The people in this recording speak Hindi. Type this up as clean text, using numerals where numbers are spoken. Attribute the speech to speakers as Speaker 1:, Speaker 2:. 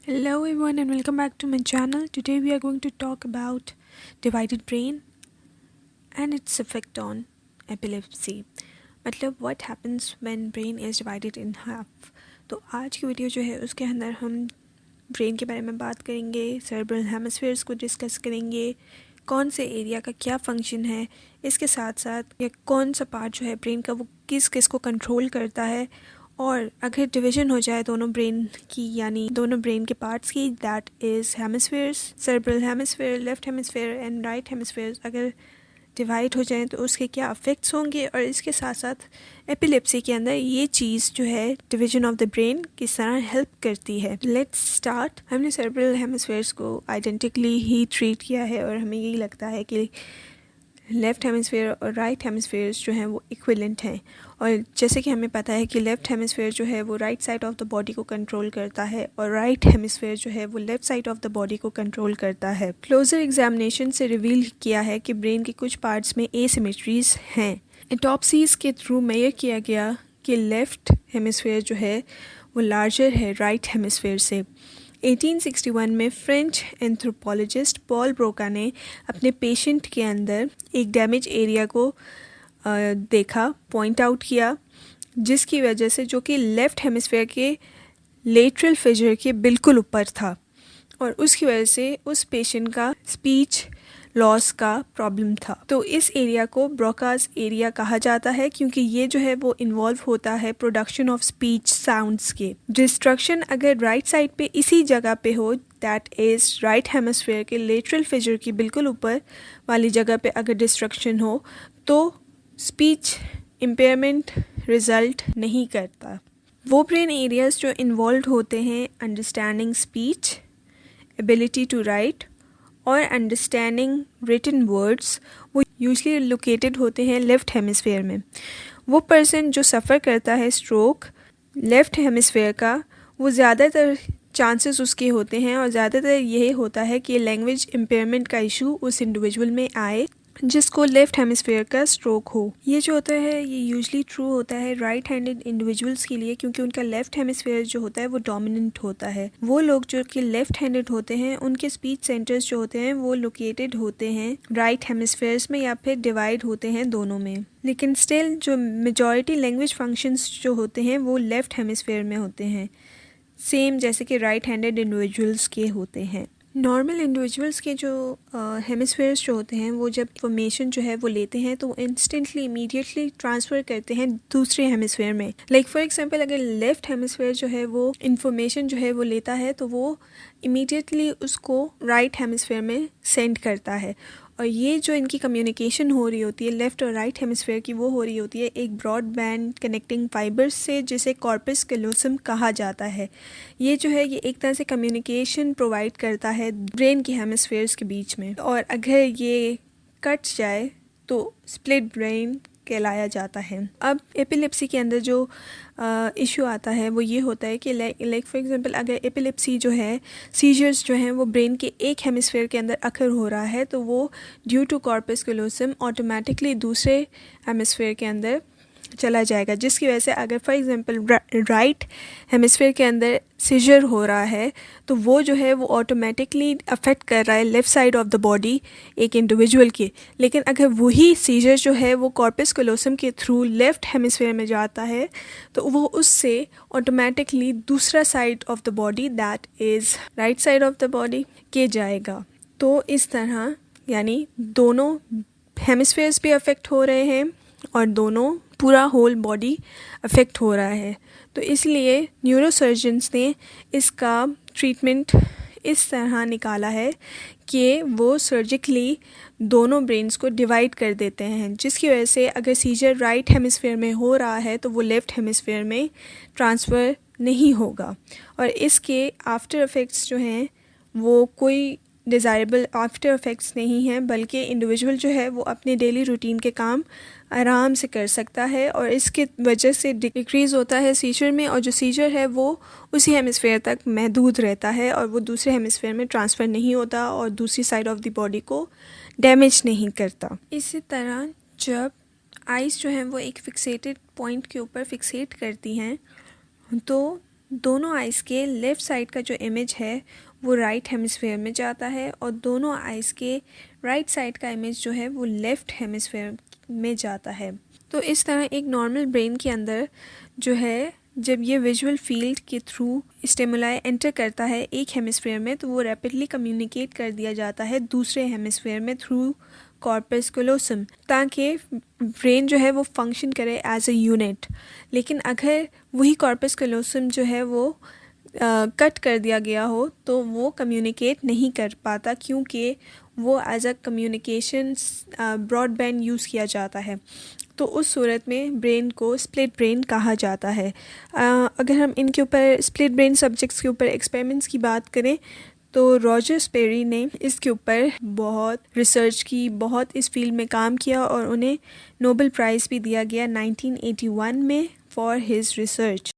Speaker 1: Hello everyone and welcome back to my channel. Today we are going to talk about divided brain and its effect on epilepsy. मतलब what happens when brain is divided in half. तो आज की वीडियो जो है उसके अंदर हम ब्रेन के बारे में बात करेंगे, सेरेब्रल हेमिस्फीयर्स को डिस्कस करेंगे, कौन से एरिया का क्या फंक्शन है, इसके साथ साथ या कौन सा पार्ट जो है ब्रेन का वो किस किस को कंट्रोल करता है, और अगर डिवीजन हो जाए दोनों ब्रेन की यानी दोनों ब्रेन के पार्ट्स की, that is hemispheres, cerebral hemisphere, left hemisphere and right hemisphere, अगर डिवाइड हो जाएं तो उसके क्या इफ़ेक्ट्स होंगे, और इसके साथ साथ एपिलेप्सी के अंदर ये चीज़ जो है डिवीजन ऑफ द ब्रेन किस तरह हेल्प करती है. Let's start. हमने सेरेब्रल हेमिस्फीयर्स को आइडेंटिकली ही ट्रीट किया है और हमें यही लगता है कि लेफ़्ट हेमिस्फीयर और राइट हेमिस्फीयर्स जो हैं वो इक्विवेलेंट हैं. और जैसे कि हमें पता है कि लेफ़्ट हेमिस्फीयर जो है वो right side of the body को कंट्रोल करता है और राइट हेमिस्फीयर जो है वो left side of the body को कंट्रोल करता है. क्लोजर एग्जामिनेशन से रिवील किया है कि ब्रेन के कुछ पार्ट्स में एसिमेट्रीज हैं. ऑटोप्सीज़ के थ्रू मेजर किया गया कि लेफ़्ट हेमिस्फीयर जो है वो लार्जर है राइट हेमिस्फीयर से. 1861 में फ्रेंच एंथ्रोपोलॉजिस्ट पॉल ब्रोका ने अपने पेशेंट के अंदर एक डैमेज एरिया को देखा, पॉइंट आउट किया, जिसकी वजह से जो कि लेफ़्ट हेमिस्फीयर के लेटरल फिजर के बिल्कुल ऊपर था, और उसकी वजह से उस पेशेंट का स्पीच लॉस का प्रॉब्लम था. तो इस एरिया को ब्रोकाज एरिया कहा जाता है क्योंकि ये जो है वो इन्वॉल्व होता है प्रोडक्शन ऑफ स्पीच साउंड्स के. डिस्ट्रक्शन अगर राइट साइड पे इसी जगह पे हो, दैट इज़ राइट हेमिस्फीयर के लेटरल फिजर की बिल्कुल ऊपर वाली जगह पे अगर डिस्ट्रक्शन हो तो स्पीच इम्पेयरमेंट रिजल्ट नहीं करता. वो ब्रेन एरियाज जो इन्वॉल्व होते हैं understanding speech, ability to write और अंडरस्टैंडिंग रिटन वर्ड्स, वो यूजली लोकेटेड होते हैं लेफ़्ट हेमिस्फीयर में. वो पर्सन जो सफ़र करता है स्ट्रोक लेफ़्ट हेमिस्फीयर का, वो ज़्यादातर चांसेस उसके होते हैं और ज़्यादातर यही होता है कि लैंग्वेज इम्पेयरमेंट का इशू उस इंडिविजुअल में आए जिसको लेफ़्ट हेमिस्फीयर का स्ट्रोक हो. ये जो होता है ये यूजली ट्रू होता है राइट हैंडेड इंडिविजुअल्स के लिए क्योंकि उनका लेफ़्ट हेमिस्फीयर जो होता है वो डोमिनेंट होता है. वो लोग जो कि लेफ़्ट हैंडेड होते हैं उनके स्पीच सेंटर्स जो होते हैं वो लोकेटेड होते हैं राइट हेमिस्फीयर्स में या फिर डिवाइड होते हैं दोनों में. लेकिन स्टिल जो मेजॉरिटी लैंग्वेज फंक्शंस जो होते हैं वो लेफ़्ट हेमिस्फीयर में होते हैं, सेम जैसे कि राइट हैंडेड इंडिविजुअल्स के होते हैं. नॉर्मल इंडिविजुअल्स के जो हेमिस्फीयर्स जो होते हैं वो जब इंफॉर्मेशन जो है वो लेते हैं तो इंस्टेंटली इमीडिएटली ट्रांसफ़र करते हैं दूसरे हेमिस्फीयर में. लाइक फॉर एग्जांपल अगर लेफ़्ट हेमिस्फीयर जो है वो इंफॉर्मेशन जो है वो लेता है तो वो इमीडिएटली उसको राइट हेमिस्फीयर में सेंड करता है. और ये जो इनकी कम्युनिकेशन हो रही होती है लेफ़्ट और राइट हेमिस्फीयर की, वो हो रही होती है एक ब्रॉड बैंड कनेक्टिंग फाइबर्स से जिसे कॉर्पस कैलोसम कहा जाता है. ये जो है ये एक तरह से कम्युनिकेशन प्रोवाइड करता है ब्रेन के हेमिस्फीयर्स के बीच में, और अगर ये कट जाए तो स्प्लिट ब्रेन कहलाया जाता है. अब एपिलेप्सी के अंदर जो इशू आता है वो ये होता है कि लाइक फॉर एग्जांपल अगर एपिलेप्सी जो है सीजर्स जो हैं वो ब्रेन के एक हेमिस्फीयर के अंदर अकर हो रहा है तो वो due to corpus callosum automatically दूसरे हेमिस्फीयर के अंदर चला जाएगा, जिसकी वजह से अगर फॉर एग्जांपल राइट हेमिस्फीयर के अंदर सीजर हो रहा है तो वो जो है वो ऑटोमेटिकली अफेक्ट कर रहा है left side of the body एक इंडिविजुअल की. लेकिन अगर वही सीजर जो है वो कॉर्पस कैलोसम के थ्रू लेफ़्ट हेमिस्फीयर में जाता है तो वो उससे ऑटोमेटिकली दूसरा side of the body that is right side of the body के जाएगा. तो इस तरह यानी दोनों हेमिस्फीयर्स भी अफेक्ट हो रहे हैं और दोनों पूरा होल बॉडी अफेक्ट हो रहा है. तो इसलिए न्यूरोसर्जन्स ने इसका ट्रीटमेंट इस तरह निकाला है कि वो सर्जिकली दोनों ब्रेन्स को डिवाइड कर देते हैं, जिसकी वजह से अगर सीजर राइट हेमिस्फीयर में हो रहा है तो वो लेफ़्ट हेमिस्फीयर में ट्रांसफ़र नहीं होगा. और इसके आफ्टर इफ़ेक्ट्स जो हैं वो कोई डिज़ायरेबल आफ्टर इफ़ेक्ट्स नहीं हैं, बल्कि इंडिविजुअल जो है वो अपने डेली रूटीन के काम आराम से कर सकता है और इसके वजह से डिक्रीज़ होता है सीजर में, और जो सीजर है वो उसी हेमिस्फीयर तक महदूद रहता है और वो दूसरे हेमिस्फीयर में ट्रांसफ़र नहीं होता और दूसरी साइड ऑफ द बॉडी को डैमेज नहीं करता. इसी तरह जब आइज़ जो हैं वो एक फिक्सेटेड पॉइंट के ऊपर फिक्सेट करती हैं तो दोनों आइज़ के लेफ़्ट साइड का जो इमेज है वो राइट हेमिस्फेयर में जाता है और दोनों आइज़ के राइट साइड का इमेज जो है वो लेफ़्ट हेमिस्फेयर में जाता है। तो इस तरह एक नॉर्मल ब्रेन के अंदर जो है जब ये विजुअल फील्ड के थ्रू स्टिमुलाई एंटर करता है एक हेमिस्फेयर में तो वो रैपिडली कम्युनिकेट कर दिया जाता है दूसरे हेमिस्फेयर में थ्रू कॉर्पस कोलोसम, ताकि ब्रेन जो है वो फंक्शन करे एज अ यूनिट। लेकिन अगर वही कॉर्पस कोलोसम जो है वो कट कर दिया गया हो तो वो कम्युनिकेट नहीं कर पाता, क्योंकि वो as a communication broadband use किया जाता है। तो उस सूरत में ब्रेन को स्प्लिट ब्रेन कहा जाता है। अगर हम इनके ऊपर स्प्लिट ब्रेन सब्जेक्ट्स के ऊपर एक्सपेरिमेंट्स की बात करें तो रॉजर स्पेरी ने इसके ऊपर बहुत रिसर्च की, बहुत इस फील्ड में काम किया और उन्हें नोबेल प्राइज़ भी दिया गया 1981 में फॉर हिज रिसर्च।